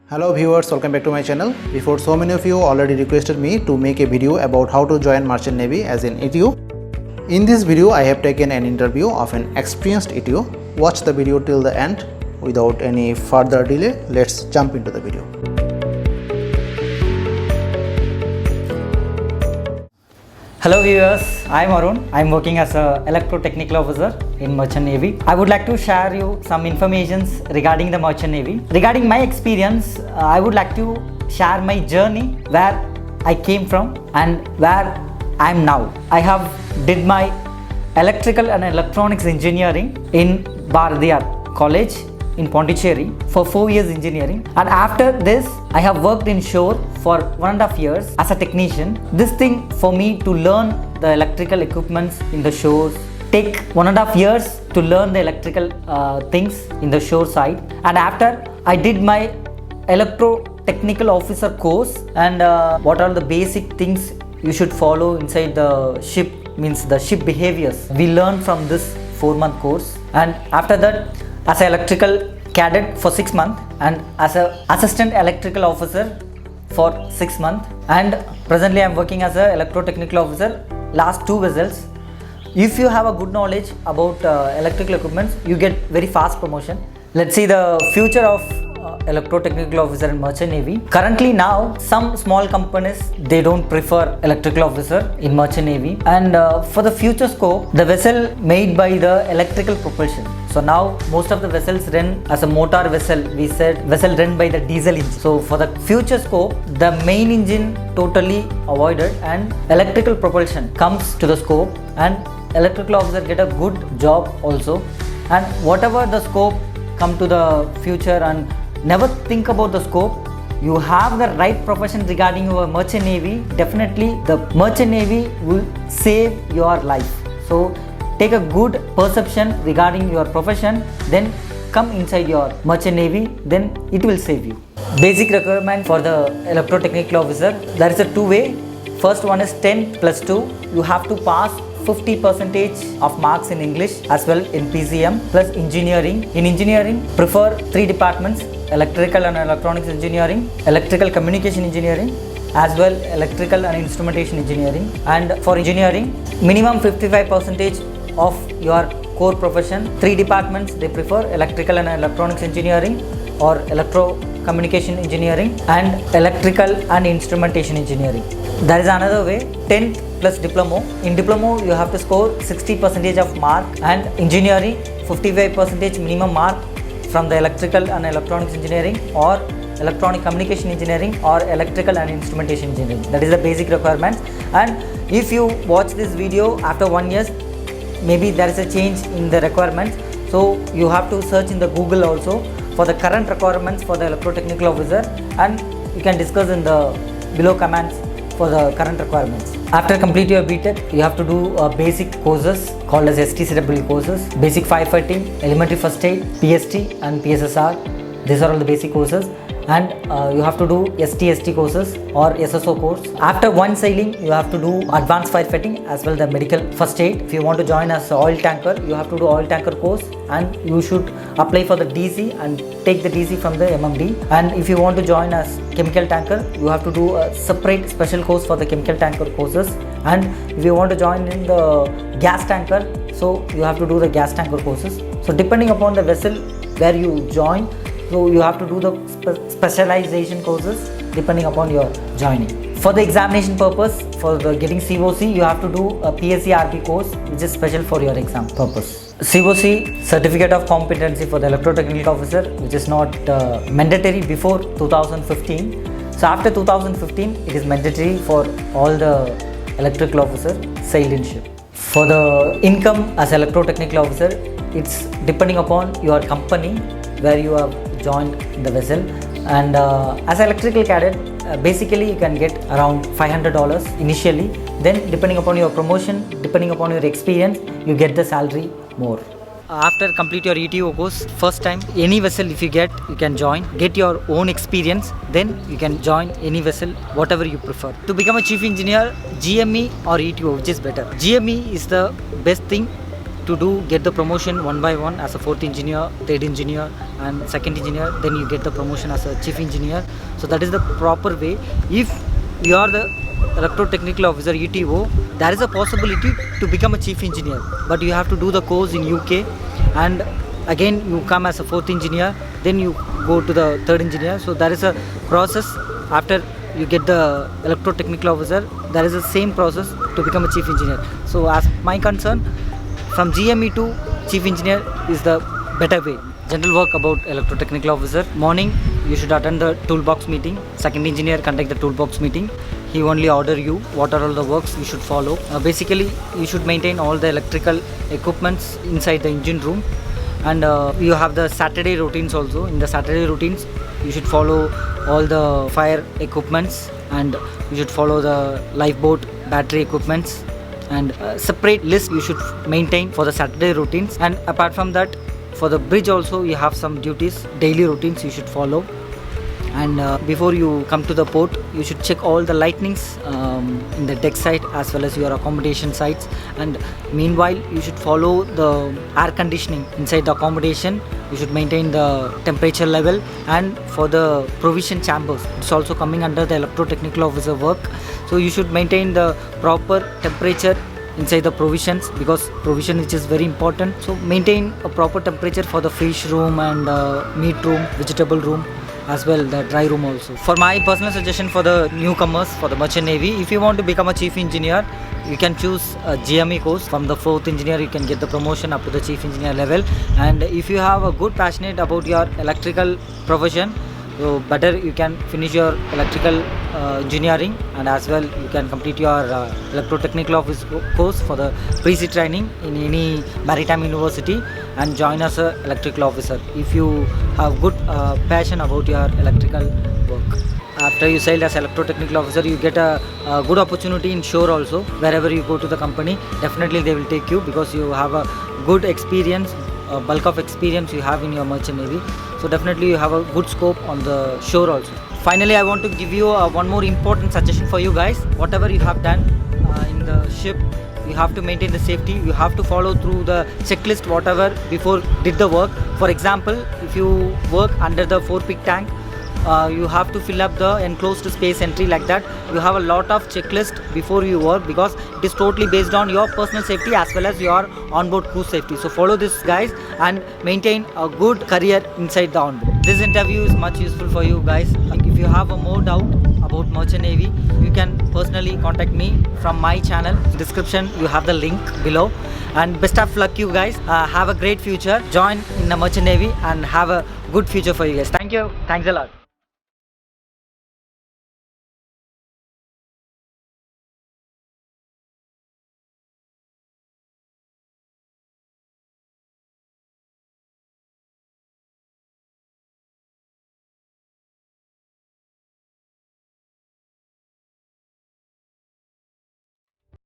Hello viewers, welcome back to my channel. Before, so many of you already requested me to make a video about how to join Merchant Navy as an ETO. In this video, I have taken an interview of an experienced ETO. Watch the video till the end. Without any further delay, let's jump into the video. Hello viewers, I am Arun. I am working as a electrotechnical officer in Merchant Navy. I would like to share you some informations regarding the Merchant Navy. Regarding my experience, I would like to share my journey where I came from and where I am now. I have did my electrical and electronics engineering in Bharatiyar College in Pondicherry for 4 years engineering, and after this I have worked in shore for 1.5 years as a technician. This thing for me to learn the electrical equipments in the shores take 1.5 years to learn the electrical things in the shore side, and after I did my electro technical officer course and what are the basic things you should follow inside the ship, means the ship behaviors we learn from this 4-month course. And after that, as an electrical cadet for 6 months and as an assistant electrical officer for 6 months, and presently I am working as an electrotechnical officer last 2 vessels. If you have a good knowledge about electrical equipments, you get very fast promotion. Let's see the future of electrotechnical officer in Merchant Navy. Currently now some small companies, they don't prefer electrical officer in Merchant Navy, and for the future scope, the vessel made by the electrical propulsion. So now most of the vessels run as a motor vessel, we said vessel run by the diesel engine. So for the future scope, the main engine totally avoided and electrical propulsion comes to the scope, and electrical officer get a good job also. And whatever the scope come to the future, and never think about the scope. You have the right profession regarding your Merchant Navy, definitely the Merchant Navy will save your life. So take a good perception regarding your profession, then come inside your Merchant Navy, then it will save you. Basic requirement for the electrotechnical officer, there is a 2-way. First one is 10 plus 2. You have to pass 50% of marks in English as well in PCM plus engineering. In engineering, prefer 3 departments: electrical and electronics engineering, electrical communication engineering, as well electrical and instrumentation engineering. And for engineering, minimum 55% of your core profession. 3 departments they prefer: electrical and electronics engineering, or electro communication engineering, and electrical and instrumentation engineering. There is another way, 10th plus diploma. In diploma you have to score 60% of mark, and engineering 55% minimum mark from the electrical and electronics engineering, or electronic communication engineering, or electrical and instrumentation engineering. That is the basic requirements. And if you watch this video after 1 year, maybe there is a change in the requirements, so you have to search in the Google also for the current requirements for the electrotechnical officer, and you can discuss in the below comments for the current requirements. After complete your BTech, you have to do basic courses called as STCW courses: basic firefighting, elementary first aid, PST and PSSR. These are all the basic courses. And you have to do STST courses or SSO course. After one sailing, you have to do advanced firefighting as well the medical first aid. If you want to join as oil tanker, you have to do oil tanker course, and you should apply for the DC and take the DC from the MMD. And if you want to join as chemical tanker, you have to do a separate special course for the chemical tanker courses. And if you want to join in the gas tanker, so you have to do the gas tanker courses. So depending upon the vessel where you join, so you have to do the specialization courses depending upon your joining. For the examination purpose, for the getting COC, you have to do a PSC RB course, which is special for your exam purpose. COC, Certificate of Competency for the Electrotechnical Officer, which is not mandatory before 2015. So after 2015, it is mandatory for all the electrical officer sailed in ship. For the income as electrotechnical officer, it's depending upon your company where you have joined the vessel. And as an electrical cadet, basically you can get around $500 initially. Then depending upon your promotion, depending upon your experience, you get the salary more. After complete your ETO course, first time any vessel if you get, you can join, get your own experience, then you can join any vessel whatever you prefer. To become a chief engineer, GME or ETO, which is better? GME is the best thing to get the promotion one by one as a fourth engineer, third engineer, and second engineer. Then you get the promotion as a chief engineer. So that is the proper way. If you are the electrotechnical officer ETO, there is a possibility to become a chief engineer, but you have to do the course in UK, and again you come as a fourth engineer, then you go to the third engineer. So there is a process. After you get the electrotechnical officer, there is the same process to become a chief engineer. So as my concern, from GME to chief engineer is the better way. General work about electrotechnical officer: morning you should attend the toolbox meeting. Second engineer conduct the toolbox meeting. He only order you what are all the works you should follow. Basically you should maintain all the electrical equipments inside the engine room, and you have the Saturday routines also. In the Saturday routines you should follow all the fire equipments, and you should follow the lifeboat battery equipments, and separate list you should maintain for the Saturday routines. And apart from that, for the bridge also you have some duties, daily routines you should follow. And before you come to the port, you should check all the lightnings in the deck side as well as your accommodation sites. And meanwhile you should follow the air conditioning inside the accommodation. You should maintain the temperature level. And for the provision chambers, it's also coming under the electrotechnical officer work. So you should maintain the proper temperature inside the provisions, because provision which is very important. So maintain a proper temperature for the fish room and meat room, vegetable room, as well the dry room also. For my personal suggestion for the newcomers for the Merchant Navy, if you want to become a chief engineer, you can choose a GME course. From the fourth engineer you can get the promotion up to the chief engineer level. And if you have a good passionate about your electrical profession, so better you can finish your electrical engineering, and as well you can complete your electrotechnical office course for the pre-sea training in any maritime university and join as a electrical officer if you have good passion about your electrical work. After you sailed as electrotechnical officer, you get a good opportunity in shore also. Wherever you go to the company, definitely they will take you, because you have a good experience, bulk of experience you have in your Merchant Navy. So definitely you have a good scope on the shore also. Finally, I want to give you one more important suggestion for you guys. Whatever you have done in the ship, you have to maintain the safety. You have to follow through the checklist whatever before did the work. For example, if you work under the 4-peak tank, you have to fill up the enclosed space entry like that. You have a lot of checklist before you work, because it is totally based on your personal safety as well as your onboard crew safety. So follow this guys and maintain a good career inside the onboard. This interview is much useful for you guys. If you have a more doubt about Merchant Navy, you can personally contact me from my channel. Description you have the link below. And best of luck you guys. Have a great future. Join in the Merchant Navy and have a good future for you guys. Thank you. Thanks a lot.